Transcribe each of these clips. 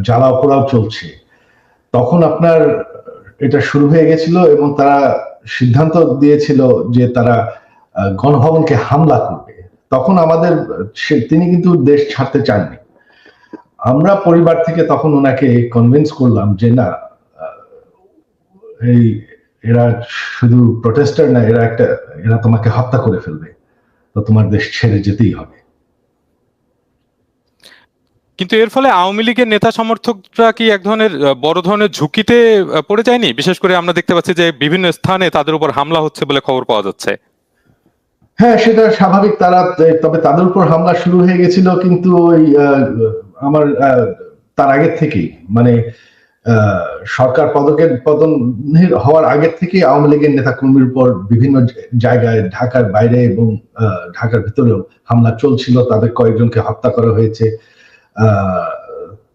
জ্বালাও পোড়াও চলছে, তখন আপনার এটা শুরু হয়ে গেছিল এবং তারা সিদ্ধান্ত দিয়েছিল যে তারা গণভবনকে হামলা করবে। তখন আমাদের তিনি কিন্তু দেশ ছাড়তে চাননি। আমরা পরিবার থেকে তখন ওনাকে কনভিন্স করলাম যে না, এই এরা শুধু প্রোটেস্টার না, এরা তোমাকে হত্যা করে ফেলবে, তো তোমার দেশ ছেড়ে যেতেই হবে। কিন্তু এর ফলে আওয়ামী লীগের নেতা সমর্থকরা কি এক ধরনের বড় ধরনের ঝুঁকিতে পড়ে যায়নি? বিশেষ করে আমরা দেখতে পাচ্ছি যে বিভিন্ন স্থানে তাদের উপর হামলা হচ্ছে বলে খবর পাওয়া যাচ্ছে। হ্যাঁ, সেটা স্বাভাবিক। তবে তাদের উপর হামলা শুরু হয়ে গেছিল কিন্তু ওই আমার তার আগের থেকেই, মানে সরকার পতন হওয়ার আগের থেকে আওয়ামী লীগের নেতা কর্মীর উপর বিভিন্ন জায়গায় ঢাকার বাইরে এবং ঢাকার ভিতরেও হামলা চলছিল। তাদের কয়েকজনকে হত্যা করা হয়েছে।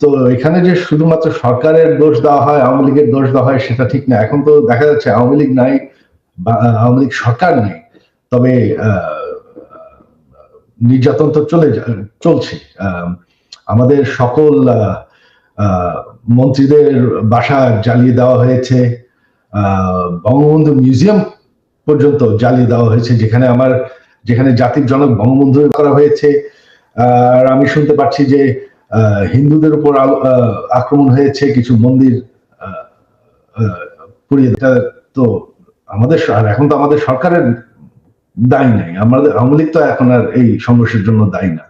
তো এখানে যে শুধুমাত্র সরকারের দোষ দেওয়া হয়, আওয়ামী লীগের দোষ দেওয়া হয়, সেটা ঠিক না। এখন তো দেখা যাচ্ছে আওয়ামী লীগ নাই বা আওয়ামী লীগ সরকার নেই, তবে নির্যাতন তো চলছে। আমাদের সকল মন্ত্রীদের বাসা জ্বালিয়ে দেওয়া হয়েছে, বঙ্গবন্ধু মিউজিয়াম পর্যন্ত জ্বালিয়ে দেওয়া হয়েছে, যেখানে জাতির জনক বঙ্গবন্ধু করা হয়েছে। আর আমি শুনতে পাচ্ছি যে হিন্দুদের উপর আক্রমণ হয়েছে, কিছু মন্দির পুড়িয়ে। তো এখন তো আমাদের সরকারের দায়ী নাই, আমাদের আওয়ামী লীগ তো এখন আর এই সংঘর্ষের জন্য দায়ী না।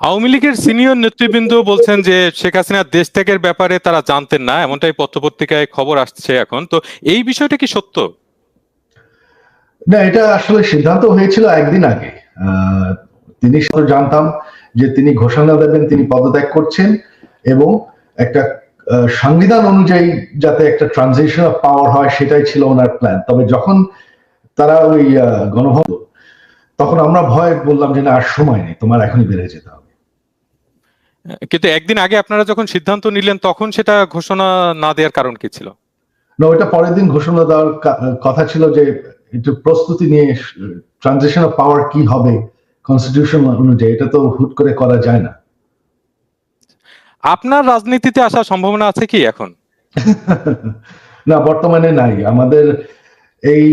আওয়ামী লীগের সিনিয়র নেতৃবৃন্দ বলছেন যে শেখ হাসিনার দেশ ত্যাগের ব্যাপারে তারা জানতেন না, এমনটাই পত্রপত্রিকায় খবর আসছে এখন। তো এই বিষয়টা কি সত্য? না, এটা আসলে সিদ্ধান্ত হয়েছিল একদিন আগে। তিনি জানতাম যে তিনি ঘোষণা দেবেন তিনি পদত্যাগ করছেন এবং একটা সংবিধান অনুযায়ী যাতে একটা ট্রানজিশন অফ পাওয়ার হয়, সেটাই ছিল ওনার প্ল্যান। তবে যখন তারা ওই গণভবন, তখন আমরা ভয় বললাম যে না, আর সময় নেই, তোমার এখনই বেড়ে যেতে হবে। কিন্তু একদিন আগে আপনারা যখন সিদ্ধান্ত নিলেন তখন সেটা ঘোষণা না দেওয়ার কারণ কি ছিল? না, ওইটা পরের দিন ঘোষণা দেওয়ার কথা ছিল, যে একটু প্রস্তুতি নিয়ে ট্রানজিশন অফ পাওয়ার কি হবে কনস্টিটিউশন অনুযায়ী, এটা তো হুট করে করা যায় না। আপনার রাজনীতিতে আসার সম্ভাবনা আছে কি এখন? না, বর্তমানে নাই। আমাদের এই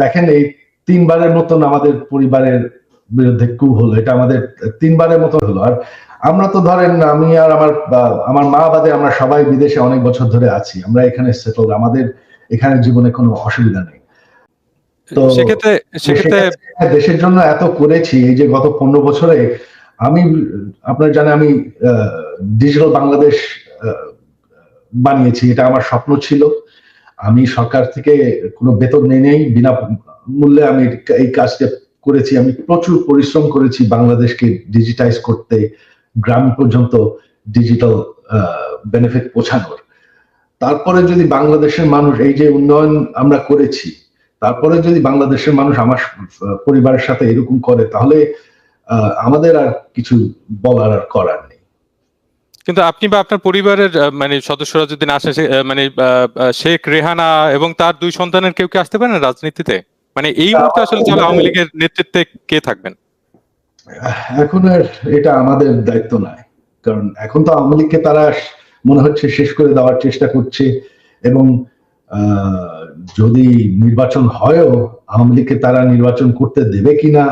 দেখেন, এই 3বারের মতন আমাদের পরিবারের বিরুদ্ধে কু হলো, এটা আমাদের 3বারের মতো হলো। আর আমরা তো ধরেন, আমি আর আমার মা বাদে আমরা সবাই বিদেশে অনেক বছর ধরে আছি, আমরা এখানে সেটল, আমাদের এখানে জীবনে কোনো অসুবিধা নেই। তো সেক্ষেত্রে দেশের জন্য এত করেছি, এই যে গত 15 বছরে আপনার জানেন আমি ডিজিটাল বাংলাদেশ বানিয়েছি। এটা আমার স্বপ্ন ছিল। আমি সরকার থেকে কোনো বেতন নেই, বিনা মূল্যে আমি এই কাজটা করেছি। আমি প্রচুর পরিশ্রম করেছি বাংলাদেশকে ডিজিটাইজ করতে, গ্রাম পর্যন্ত ডিজিটাল বেনিফিট পৌঁছানোর। তারপরে যদি বাংলাদেশের মানুষ, এই যে উন্নয়ন আমরা করেছি, তারপরে যদি বাংলাদেশের মানুষ আমার পরিবারের সাথে এরকম করে, তাহলে আমাদের আর কিছু বলার আর করার নেই। কিন্তু আপনি বা আপনার পরিবারের মানে সদস্যরা যদি না আসে, মানে শেখ রেহানা এবং তার 2 সন্তানের কেউ কি আসতে পারেন রাজনীতিতে? মানে এই মুহূর্তে আসলে যারা আওয়ামী লীগের নেতৃত্বে কে থাকবেন? এখন আর এটা আমাদের দায়িত্ব নয়, কারণ এখন তো আওয়ামী লীগকে তারা মনে হচ্ছে শেষ করে দেওয়ার চেষ্টা করছে। এবং যদি নির্বাচন হয়ও, আওয়ামী লীগকে তারা নির্বাচন করতে দেবে কিনা,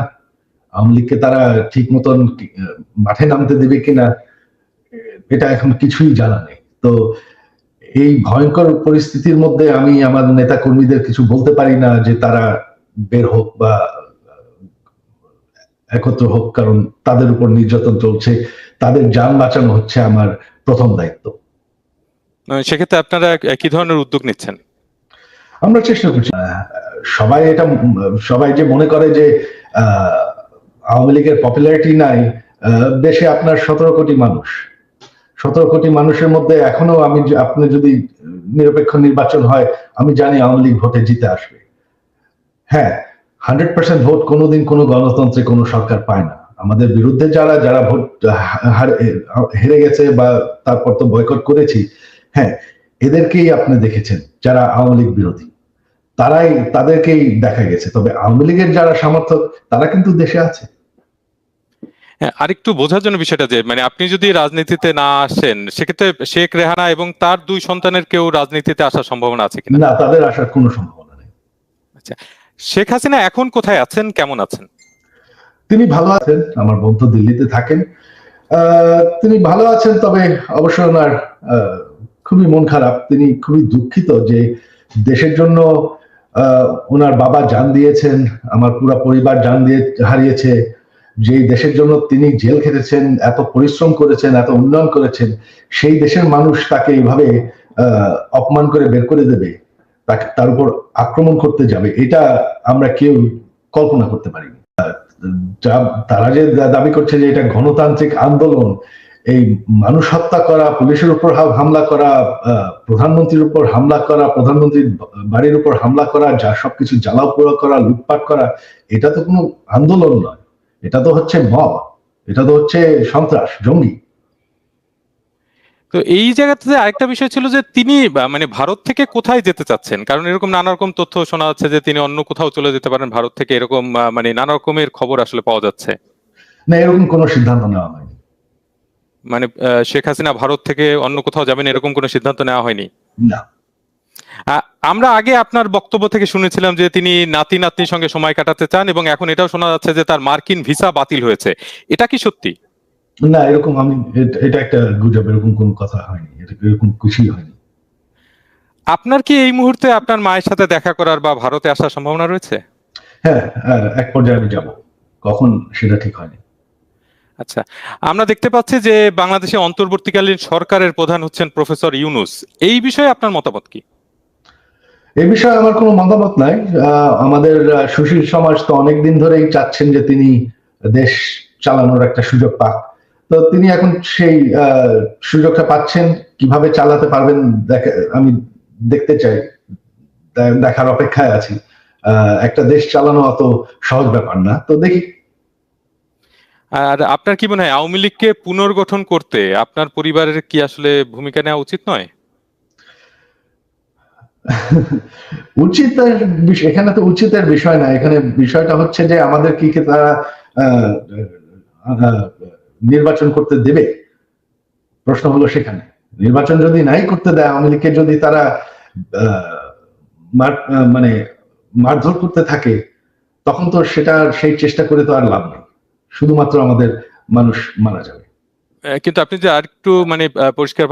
আওয়ামী লীগকে তারা ঠিক মতন মাঠে নামতে দেবে কিনা, এটা এখন কিছুই জানা নেই। তো এই ভয়ঙ্কর পরিস্থিতির মধ্যে আমি আমার নেতা কর্মীদের কিছু বলতে পারি না যে তারা বের হোক বা একত্র হোক, কারণ তাদের উপর নির্যাতন চলছে, তাদের যান বাঁচানো হচ্ছে আমার প্রথম দায়িত্ব। সেক্ষেত্রে আপনারা কি ধরনের উদ্যোগ নিচ্ছেন? আমরা চেষ্টা করছি। সবাই যে মনে করে যে আওয়ামী লীগের পপুলারিটি নাই, দেশে আপনার 17 কোটি মানুষ, 17 কোটি মানুষের মধ্যে এখনো আপনি যদি নিরপেক্ষ নির্বাচন হয়, আমি জানি আওয়ামী লীগ ভোটে জিতে আসবে। হ্যাঁ, 100% ভোট কোনোদিন কোনো গণতন্ত্রে কোনো সরকার পায় না। আমাদের বিরুদ্ধে যারা ভোট হেরে গেছে বা তারপর তো বয়কট করেছি, হ্যাঁ, এদেরকেই আপনি দেখেছেন যারা আওয়ামী লীগ বিরোধী, তাদেরকেই দেখা গেছে। তবে আওয়ামী লীগের যারা সমর্থক, তারা কিন্তু দেশে আছে। হ্যাঁ, আরেকটু বোঝার জন্য বিষয়টা যে মানে আপনি যদি রাজনীতিতে না আসেন সেক্ষেত্রে শেখ রেহানা এবং তার দুই সন্তানের কেউ রাজনীতিতে আসার সম্ভাবনা আছে কিনা? না, তাদের আসার কোনো সম্ভাবনা নেই। আচ্ছা, শেখ হাসিনা এখন কোথায় আছেন, কেমন আছেন? তিনি ভালো আছেন, আমার বন্ধু দিল্লিতে থাকেন। তিনি ভালো আছেন, তবে অবশ্য ওনার খুবই মন খারাপ। তিনি খুবই দুঃখিত যে দেশের জন্য ওনার বাবা জান দিয়েছেন, আমার পুরো পরিবার জান দিয়ে হারিয়েছে। যেই দেশের জন্য তিনি জেল খেটেছেন, এত পরিশ্রম করেছেন, এত উন্নয়ন করেছেন, সেই দেশের মানুষ তাকে এইভাবে অপমান করে বের করে দেবে, তাকে তার উপর আক্রমণ করতে যাবে, এটা আমরা কেউ কল্পনা করতে পারিনি। তারা যে দাবি করছে যে এটা গণতান্ত্রিক আন্দোলন, এই মানুষ হত্যা করা, পুলিশের উপর হামলা করা, প্রধানমন্ত্রীর উপর হামলা করা, প্রধানমন্ত্রীর বাড়ির উপর হামলা করা, যা সবকিছু জ্বালাও পোড়া করা, লুটপাট করা, এটা তো কোনো আন্দোলন নয়, এটা তো হচ্ছে মব, এটা তো হচ্ছে সন্ত্রাস, জঙ্গি। তো এই জায়গাতে আরেকটা বিষয় ছিল যে তিনি মানে ভারত থেকে কোথায় যেতে চাচ্ছেন, কারণ এরকম নানা রকম তথ্য শোনা যাচ্ছে যে তিনি অন্য কোথাও চলে যেতে পারেন ভারত থেকে, এরকম মানে নানা রকমের খবর আসলে পাওয়া যাচ্ছে। না, এরকম কোনো সিদ্ধান্ত নেওয়া হয়নি। মানে শেখ হাসিনা ভারত থেকে অন্য কোথাও যাবেন এরকম কোনো সিদ্ধান্ত নেওয়া হয়নি? না। আমরা আগে আপনার বক্তব্য থেকে শুনেছিলাম যে তিনি নাতি নাতনির সঙ্গে সময় কাটাতে চান, এবং এখন এটাও শোনা যাচ্ছে যে তার মার্কিন ভিসা বাতিল হয়েছে। এটা কি সত্যি? না, এরকম আমি এটা একটা গুজব, এরকম কোনো কথা হয়নি, এটা এরকম কিছুই হয়নি। আপনার কি এই মুহূর্তে আপনার মায়ের সাথে দেখা করার বা ভারতে আসার সম্ভাবনা রয়েছে? হ্যাঁ, এক পর্যায়ে আমি যাব, কখন সেটা ঠিক হয়নি। আচ্ছা, আমরা দেখতে পাচ্ছি যে বাংলাদেশে অন্তর্বর্তীকালীন সরকারের প্রধান হচ্ছেন প্রফেসর ইউনূস। এই বিষয়ে আপনার মতামত কি? এই বিষয়ে আমার কোনো মতামত নাই। আমাদের সুশীল সমাজ তো অনেকদিন ধরেই চাচ্ছেন যে তিনি দেশ চালানোর একটা সুযোগ পাক। তো তিনি এখন সেই সুযোগটা পাচ্ছেন, কিভাবে চালাতে পারবেন আমি দেখতে চাই, দেখার অপেক্ষায় আছি। একটা দেশ চালানো অত সহজ ব্যাপার না, তো দেখি। আর আপনার কি মনে হয় আওয়ামী লীগকে পুনর্গঠন করতে আপনার পরিবারের কি আসলে ভূমিকা নেওয়া উচিত নয়? উচিতের বিষয় এখানে তো উচিতের বিষয় না, এখানে বিষয়টা হচ্ছে যে আমাদের কি তারা আহ, আহ, নির্বাচন করতে দেবে, প্রশ্ন হলো সেখানে। নির্বাচন যদি নাই করতে দেয়, আওয়ামী লীগকে যদি তারা মানে মারধর করতে থাকে, তখন তো সেটা সেই চেষ্টা করে তো আর লাভ নেই, শুধুমাত্র আমাদের মানুষ মারা যাবে। কিন্তু আপনি যে আরেকটু মানে পরিষ্কার